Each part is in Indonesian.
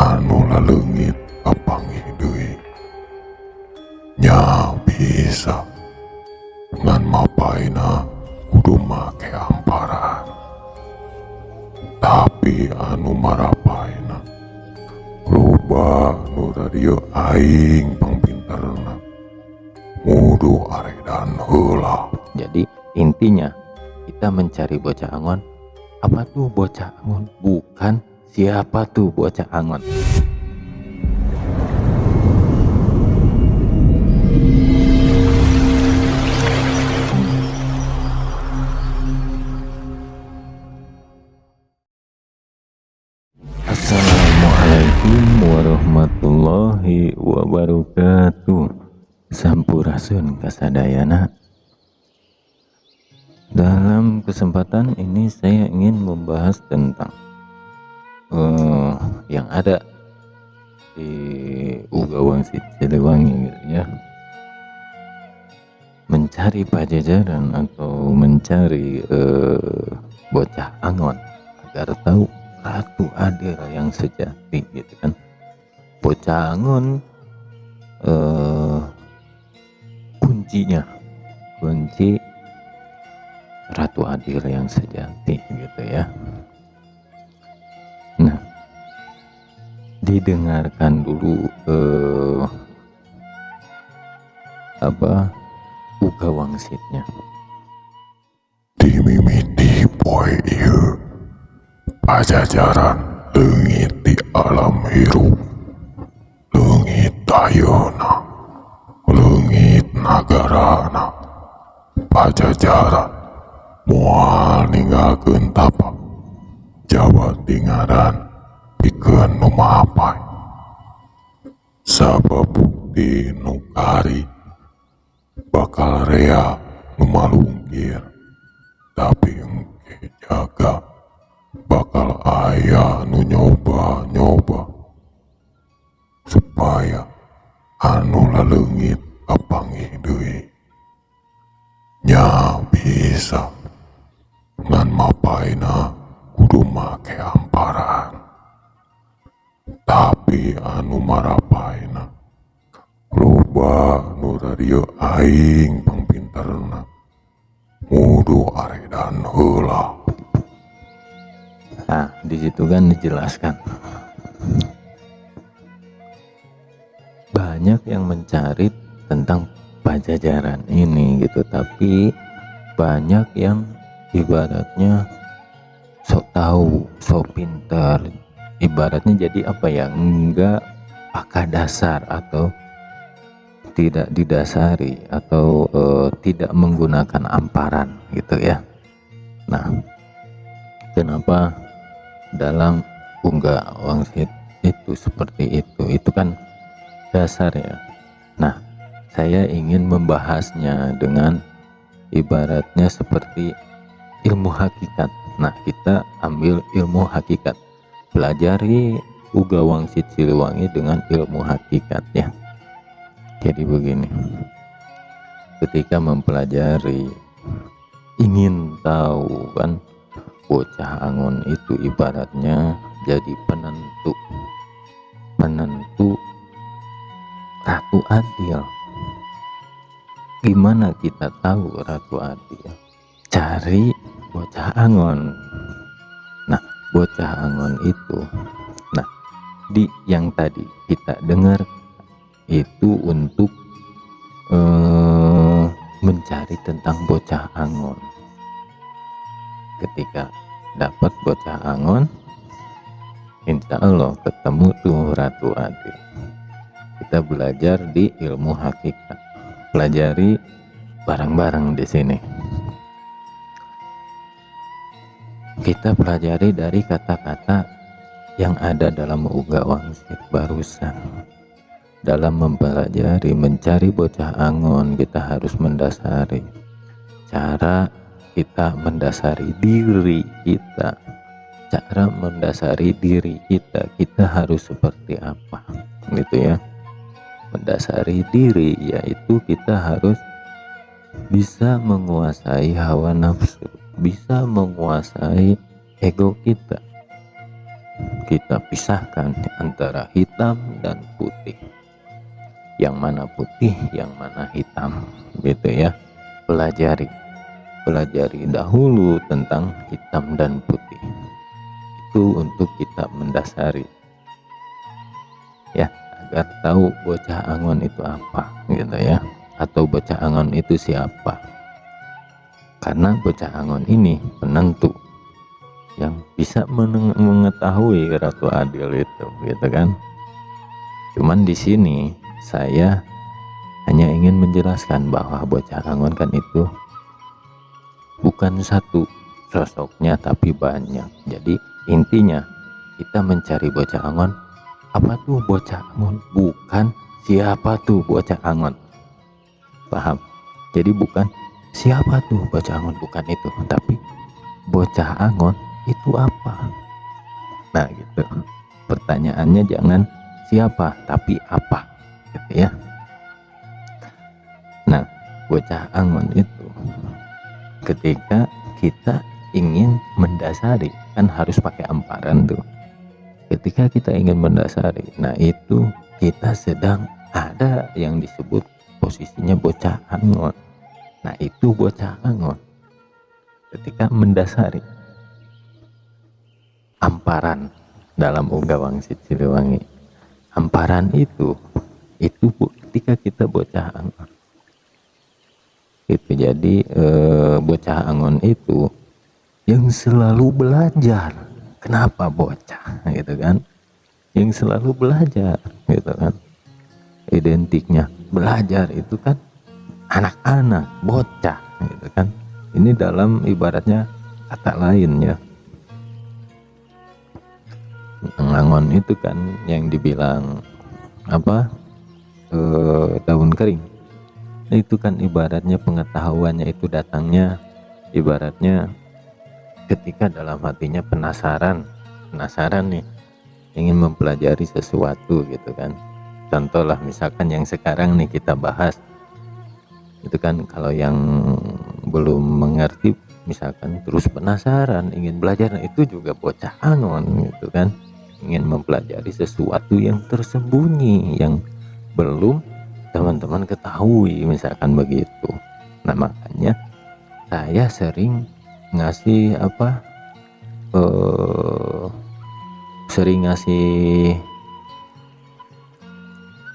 anu laleungit kapanggih deui nya bisa ngan mapaina kudu make amparan, tapi anu marapaina loba nu radio aing pangpinterna mudu aredan heula. Jadi intinya kita mencari bocah angon. Apa tuh bocah angon? Bukan siapa tuh bocah angon. Assalamualaikum warahmatullahi wabarakatuh. Sampurasun kasadayana. Dalam kesempatan ini saya ingin membahas tentang yang ada di Uga Wangsit Siliwangi gitu ya. Mencari pajajaran atau mencari bocah angon agar tahu Ratu Adira yang sejati gitu kan. Bocah angon kunci Ratu Adira yang sejati gitu ya. Nah, didengarkan dulu Uga Wangsitnya. Dimimiti poe ieu pajajaran leungit di alam hirup, leungit ayeuna, leungit nagarana. Pajajaran moal ninggalkeun tapak Jawa Tingaran pikeun nu mapai, sabab bukti nu kari bakal rea nu malungkir, tapi engke jaga bakal aya nu nyoba-nyoba supaya anu laleungit kapanggih deui nya bisa ngan mapaina kudu make amparan, tapi anu marapaina loba nu radio aing pangpinterna mudu aredan heula. Nah, di situ kan dijelaskan banyak yang mencari tentang pajajaran ini gitu, tapi banyak yang ibaratnya sok tahu, sok pintar, ibaratnya jadi apa ya, enggak pakai dasar atau tidak didasari atau tidak menggunakan amparan gitu ya. Nah, kenapa dalam Uga Wangsit itu seperti itu kan dasar ya. Nah, saya ingin membahasnya dengan ibaratnya seperti ilmu hakikat. Nah, kita ambil ilmu hakikat, pelajari Uga Wangsit Siliwangi dengan ilmu hakikat ya. Jadi begini, ketika mempelajari, ingin tahu kan, bocah angon itu ibaratnya jadi penentu Ratu Adil. Gimana kita tahu Ratu Adil? Cari bocah angon. Nah, bocah angon itu, nah, di yang tadi kita dengar itu untuk mencari tentang bocah angon. Ketika dapat bocah angon, insya Allah ketemu tuh Ratu Adil. Kita belajar di ilmu hakikat, pelajari bareng-bareng di sini. Kita pelajari dari kata-kata yang ada dalam Uga Wangsit barusan. Dalam mempelajari mencari bocah angon, kita harus mendasari cara kita mendasari diri kita. Cara mendasari diri kita harus seperti apa gitu ya. Mendasari diri yaitu kita harus bisa menguasai hawa nafsu, bisa menguasai ego kita. kita pisahkan antara hitam dan putih. Yang mana putih, yang mana hitam, gitu ya. Pelajari dahulu tentang hitam dan putih. Itu untuk kita mendasari, ya, agar tahu bocah angon itu apa, gitu ya, atau bocah angon itu siapa. Karena bocah angon ini penentu yang bisa mengetahui Ratu Adil itu, gitu kan. Cuman di sini saya hanya ingin menjelaskan bahwa bocah angon kan itu bukan satu sosoknya tapi banyak. Jadi intinya kita mencari bocah angon. Apa tuh bocah angon? Bukan siapa tuh bocah angon. Paham? Jadi bukan siapa tuh bocah angon, bukan itu, tapi bocah angon itu apa? Nah gitu. Pertanyaannya jangan siapa tapi apa, gitu ya. Nah, bocah angon itu ketika kita ingin mendasari kan harus pakai amparan tuh. Ketika kita ingin mendasari, nah itu kita sedang ada yang disebut posisinya bocah angon. Nah itu bocah angon ketika mendasari amparan dalam Uga Wangsit Siliwangi. Amparan itu ketika kita bocah angon itu. Jadi bocah angon itu yang selalu belajar. Kenapa bocah, gitu kan? Yang selalu belajar, gitu kan? Identiknya belajar itu kan anak-anak, bocah, gitu kan? Ini dalam ibaratnya kata lainnya. Angon itu kan yang dibilang apa, daun kering. Itu kan ibaratnya pengetahuannya itu datangnya ibaratnya ketika dalam hatinya penasaran nih, ingin mempelajari sesuatu, gitu kan. Contoh lah misalkan yang sekarang nih kita bahas itu kan, kalau yang belum mengerti misalkan terus penasaran ingin belajar, nah itu juga bocah angon, gitu kan. Ingin mempelajari sesuatu yang tersembunyi yang belum teman-teman ketahui, misalkan begitu. Nah makanya saya sering ngasih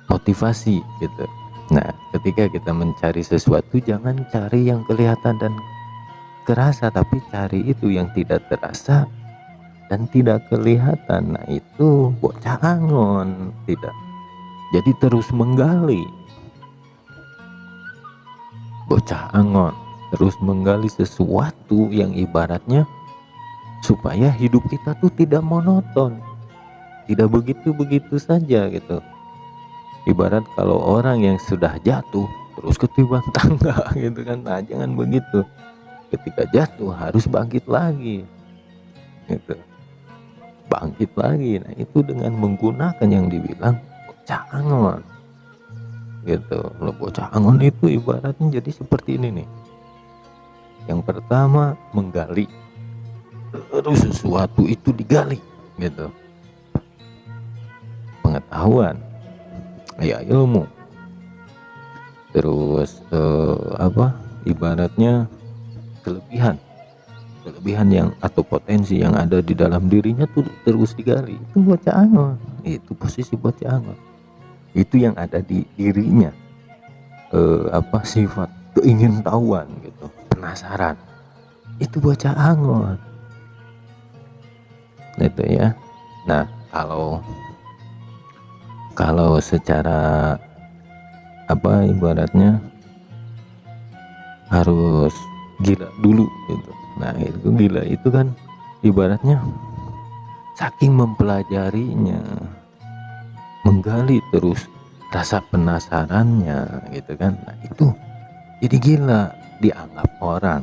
motivasi, gitu. Nah ketika kita mencari sesuatu jangan cari yang kelihatan dan kerasa, tapi cari itu yang tidak terasa dan tidak kelihatan. Nah itu bocah angon, tidak. Jadi terus menggali, bocah angon terus menggali sesuatu yang ibaratnya supaya hidup kita tuh tidak monoton, tidak begitu-begitu saja, gitu. Ibarat kalau orang yang sudah jatuh terus ketiban tangga, gitu kan. Nah jangan begitu, ketika jatuh harus bangkit lagi, gitu. Bangkit lagi. Nah itu dengan menggunakan yang dibilang bocah angon, gitu loh. Bocah angon itu ibaratnya jadi seperti ini nih. Yang pertama menggali, terus sesuatu itu digali, gitu. Pengetahuan, ya ilmu, terus ibaratnya kelebihan yang atau potensi yang ada di dalam dirinya tuh terus digali. Itu bocah angon, itu posisi bocah angon. Itu yang ada di dirinya, sifat keingintahuan, gitu, penasaran. Itu bocah angon, itu ya. Nah kalau secara ibaratnya harus gila dulu, gitu. Nah itu gila itu kan ibaratnya saking mempelajarinya, menggali terus rasa penasarannya, gitu kan. Nah itu jadi gila, dianggap orang.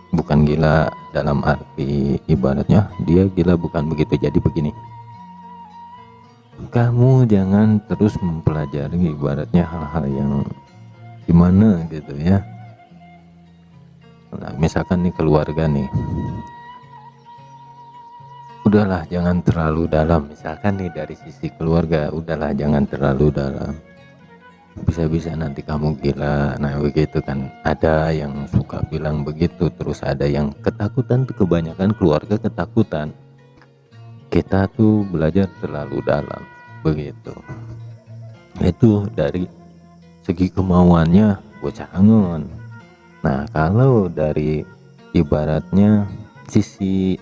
Bukan gila dalam arti ibaratnya dia gila, bukan begitu. Jadi begini, kamu jangan terus mempelajari ibaratnya hal-hal yang gimana, gitu ya. Nah misalkan nih keluarga nih, udahlah jangan terlalu dalam. Misalkan nih dari sisi keluarga, udahlah jangan terlalu dalam, bisa-bisa nanti kamu gila. Nah begitu kan, ada yang suka bilang begitu. Terus ada yang ketakutan tuh, kebanyakan keluarga ketakutan kita tuh belajar terlalu dalam begitu. Itu dari segi kemauannya bocah angon. Nah kalau dari ibaratnya sisi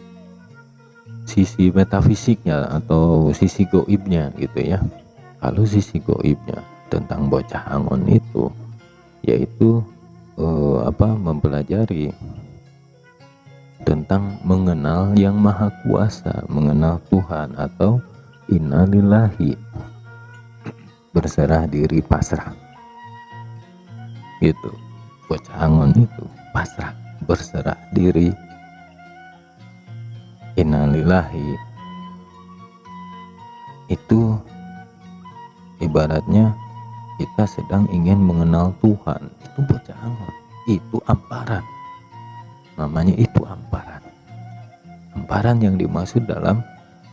metafisiknya atau sisi goibnya gitu ya, kalau sisi goibnya tentang bocah angon itu yaitu mempelajari tentang mengenal yang maha kuasa, mengenal Tuhan, atau innalillahi, berserah diri, pasrah gitu. Bocah angon itu pasrah, berserah diri, innalillahi. Itu ibaratnya kita sedang ingin mengenal Tuhan. Itu bocah angon, itu amparan, namanya itu amparan. Amparan yang dimaksud dalam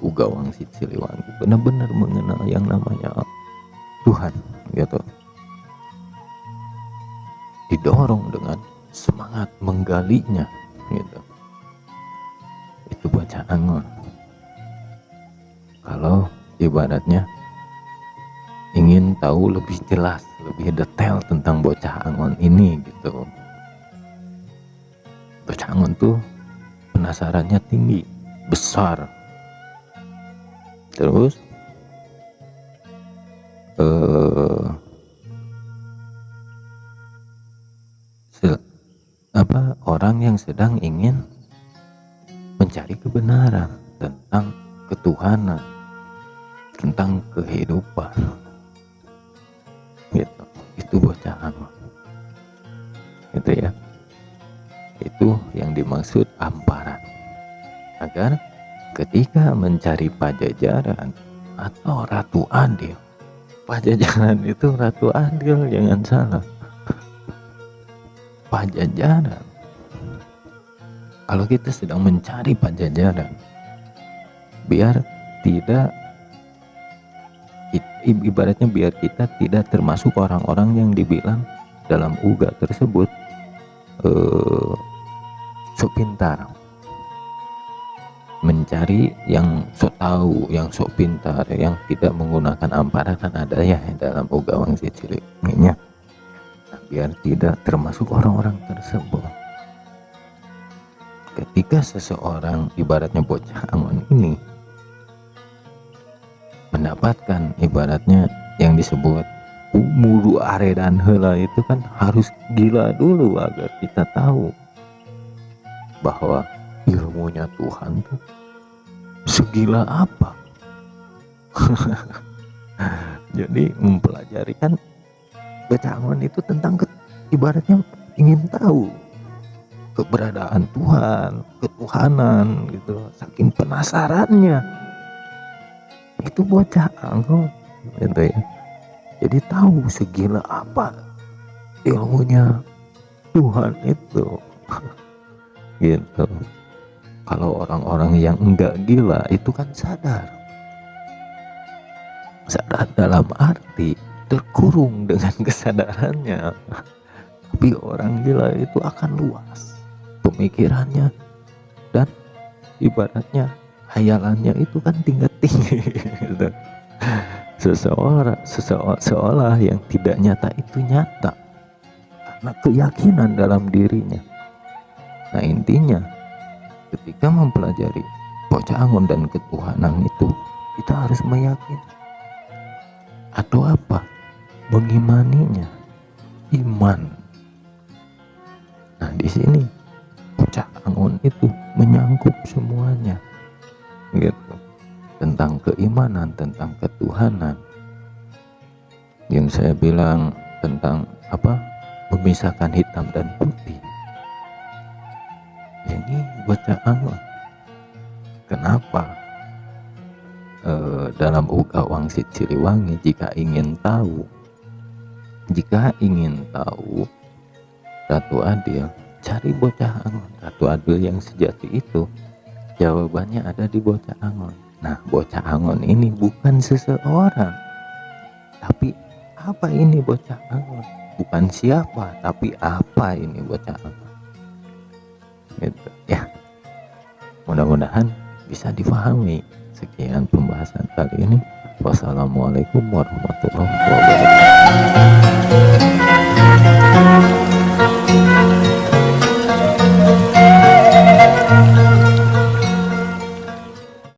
Uga Wangsit Siliwangi benar-benar mengenal yang namanya Tuhan gitu, didorong dengan semangat menggalinya gitu. Itu bocah angon. Kalau ibaratnya ingin tahu lebih jelas, lebih detail tentang bocah angon ini gitu, bocah angon tuh penasarannya tinggi, besar. Terus orang yang sedang ingin mencari kebenaran tentang ketuhanan, tentang kehidupan gitu. Itu bocah angon gitu ya. Itu yang dimaksud amparan, agar ketika mencari Pajajaran atau Ratu Adil. Pajajaran itu Ratu Adil, jangan salah. Pajajaran, kalau kita sedang mencari Pajajaran, biar tidak, ibaratnya biar kita tidak termasuk orang-orang yang dibilang dalam uga tersebut sok pintar, mencari yang sok tahu, yang sok pintar, yang tidak menggunakan amparan. Kan ada ya dalam Uga Wangsit Siliwanginya. Nah, biar tidak termasuk orang-orang tersebut. Ketika seseorang ibaratnya bocah angon ini mendapatkan ibaratnya yang disebut mudu aredan heula, itu kan harus gila dulu agar kita tahu bahwa ilmunya Tuhan tuh segila apa. Jadi mempelajari kan bocah angon itu tentang ibaratnya ingin tahu keberadaan Tuhan, ketuhanan gitu, saking penasarannya. Itu bocah angon gitu ya. Jadi tahu segila apa ilmunya Tuhan itu. Gitu. Kalau orang-orang yang enggak gila itu kan sadar dalam arti terkurung dengan kesadarannya. Tapi orang gila itu akan luas pemikirannya, dan ibaratnya hayalannya itu kan tingkat tinggi gitu. Seolah yang tidak nyata itu nyata karena keyakinan dalam dirinya. Nah intinya ketika mempelajari bocah angon dan ketuhanan itu, kita harus meyakini atau apa, mengimaninya, iman. Nah di sini bocah angon itu menyangkut semuanya gitu, tentang keimanan, tentang ketuhanan. Yang saya bilang tentang apa, memisahkan hitam dan putih. Ini bocah angon. Kenapa dalam Uga Wangsit Siliwangi, jika ingin tahu Ratu Adil, cari bocah angon. Ratu Adil yang sejati itu Jawabannya ada di Bocah Angon. Nah, Bocah Angon ini bukan seseorang, tapi apa ini Bocah Angon? Bukan siapa, tapi apa ini Bocah Angon? Gitu ya. Mudah-mudahan bisa difahami. Sekian pembahasan kali ini. Wassalamualaikum warahmatullahi wabarakatuh.